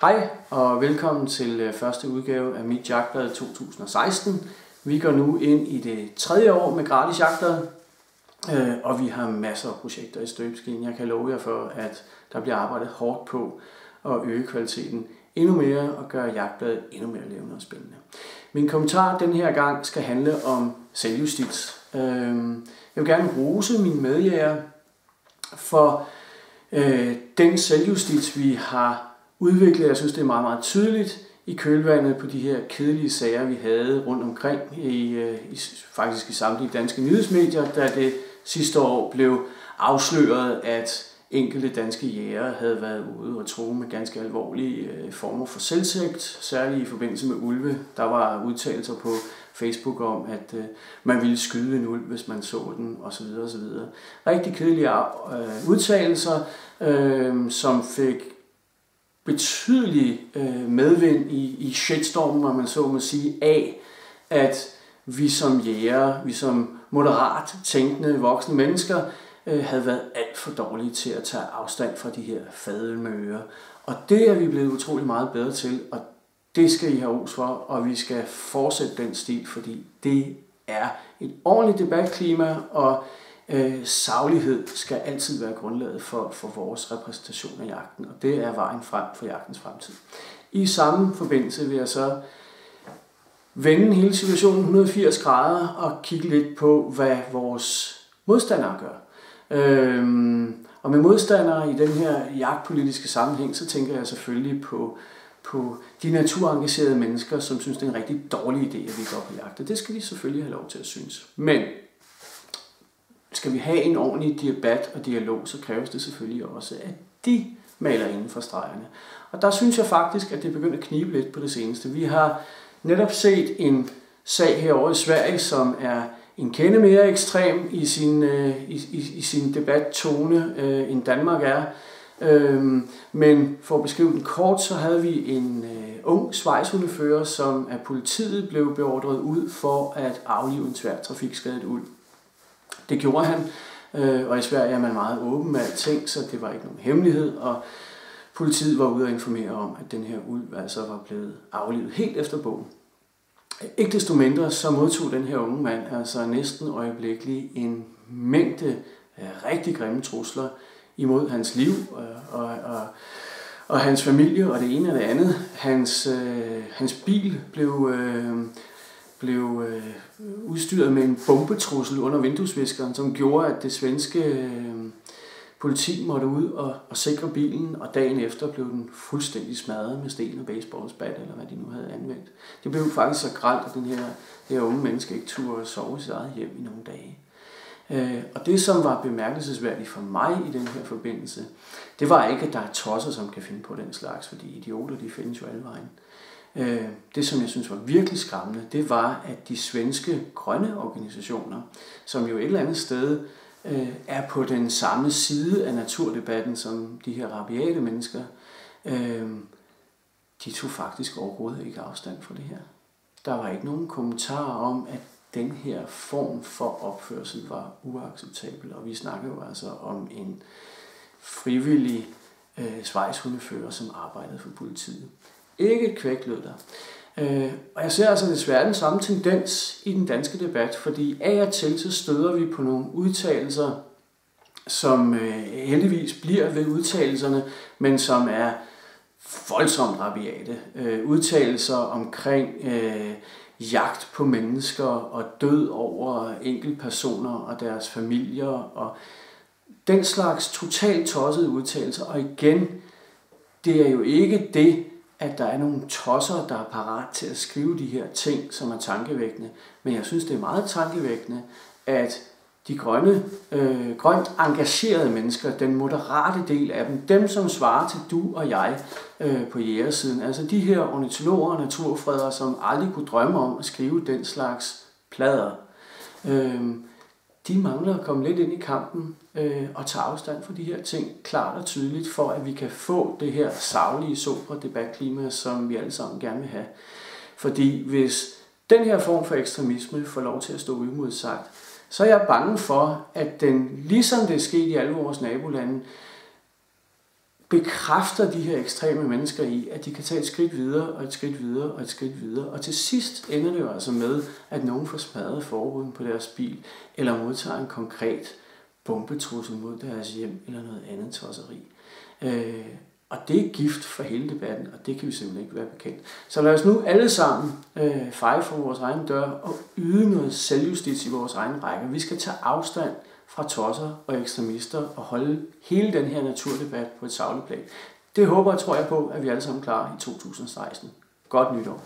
Hej og velkommen til første udgave af mit jagtblad 2016. Vi går nu ind i det tredje år med gratis jagtblad, og vi har masser af projekter i støbeskeen. Jeg kan love jer for, at der bliver arbejdet hårdt på at øge kvaliteten endnu mere og gøre jagtbladet endnu mere levende og spændende. Min kommentar den her gang skal handle om selvjustits. Jeg vil gerne rose mine medjæger for den selvjustits, vi har udviklet. Jeg synes, det er meget, meget tydeligt i kølvandet på de her kedelige sager, vi havde rundt omkring faktisk i samtlige danske nyhedsmedier, da det sidste år blev afsløret, at enkelte danske jægere havde været ude og true med ganske alvorlige former for selvtægt, særligt i forbindelse med ulve. Der var udtalelser på Facebook om, at man ville skyde en ulv, hvis man så den, osv. osv. Rigtig kedelige udtalelser, som fik betydelig medvind i shitstormen, hvor man så må sige, af, at vi som jægere, vi som moderat tænkende voksne mennesker, havde været alt for dårlige til at tage afstand fra de her fadelmøger. Og det er vi blevet utrolig meget bedre til, og det skal I have ros for, og vi skal fortsætte den stil, fordi det er et ordentligt debatklima, og saglighed skal altid være grundlaget for vores repræsentation af jagten, og det er vejen frem for jagtens fremtid. I samme forbindelse vil jeg så vende hele situationen 180 grader og kigge lidt på, hvad vores modstandere gør. Og med modstandere i den her jagtpolitiske sammenhæng, så tænker jeg selvfølgelig på de naturengagerede mennesker, som synes, det er en rigtig dårlig idé, at vi går på jagt. Og det skal de selvfølgelig have lov til at synes. Men skal vi have en ordentlig debat og dialog, så kræves det selvfølgelig også, at de maler inden for stregerne. Og der synes jeg faktisk, at det begynder at knibe lidt på det seneste. Vi har netop set en sag herovre i Sverige, som er en kende mere ekstrem i sin debattone, end Danmark er. Men for at beskrive den kort, så havde vi en ung schweizhundefører, som af politiet blev beordret ud for at aflive en svært trafikskadet ulv. Det gjorde han, og i Sverige er man meget åben med alting, så det var ikke nogen hemmelighed, og politiet var ude og informere om, at den her ulv altså var blevet aflivet helt efter bogen. Ikke desto mindre så modtog den her unge mand altså næsten øjeblikkeligt en mængde rigtig grimme trusler imod hans liv og hans familie og det ene og det andet. Hans bil blev udstyret med en bombetrussel under vinduesviskeren, som gjorde, at det svenske politi måtte ud og sikre bilen, og dagen efter blev den fuldstændig smadret med sten og baseballsbat, eller hvad de nu havde anvendt. Det blev faktisk så grelt, at det her unge menneske ikke turde sove i sit eget hjem i nogle dage. Og det, som var bemærkelsesværdigt for mig i den her forbindelse, det var ikke, at der er tosser, som kan finde på den slags, fordi idioter, de findes jo alle vejen. Det, som jeg synes var virkelig skræmmende, det var, at de svenske grønne organisationer, som jo et eller andet sted er på den samme side af naturdebatten som de her rabiate mennesker, de tog faktisk overhovedet ikke afstand fra det her. Der var ikke nogen kommentarer om, at den her form for opførsel var uacceptabel, og vi snakker jo altså om en frivillig schweizhundefører, som arbejdede for politiet. Ikke et kvæk lød der. Og jeg ser altså desværre den samme tendens i den danske debat, fordi af og til så støder vi på nogle udtalelser, som heldigvis bliver ved udtalelserne, men som er voldsomt rabiate. Udtalelser omkring jagt på mennesker og død over enkeltpersoner og deres familier og den slags totalt tossede udtalelser. Og igen, det er jo ikke det, at der er nogle tosser, der er parat til at skrive de her ting, som er tankevækkende. Men jeg synes, det er meget tankevækkende, at de grønt engagerede mennesker, den moderate del af dem som svarer til du og jeg på jægersiden, altså de her ornitologer og naturfredere, som aldrig kunne drømme om at skrive den slags plader, de mangler at komme lidt ind i kampen og tage afstand fra de her ting klart og tydeligt, for at vi kan få det her saglige, sobre debatklima, som vi alle sammen gerne vil have. Fordi hvis den her form for ekstremisme får lov til at stå uimodsagt, så er jeg bange for, at den, ligesom det er sket i alle vores nabolande, bekræfter de her ekstreme mennesker i, at de kan tage et skridt videre, og et skridt videre, og et skridt videre. Og til sidst ender det jo altså med, at nogen får smadret forruden på deres bil, eller modtager en konkret bombetrussel mod deres hjem, eller noget andet tosseri. Og det er gift for hele debatten, og det kan vi simpelthen ikke være bekendt. Så lad os nu alle sammen feje for vores egen dør og yde noget selvjustits i vores egen række. Vi skal tage afstand fra tosser og ekstremister og holde hele den her naturdebat på et sagligt plan. Det håber og tror jeg på, at vi alle sammen klarer i 2016. Godt nytår.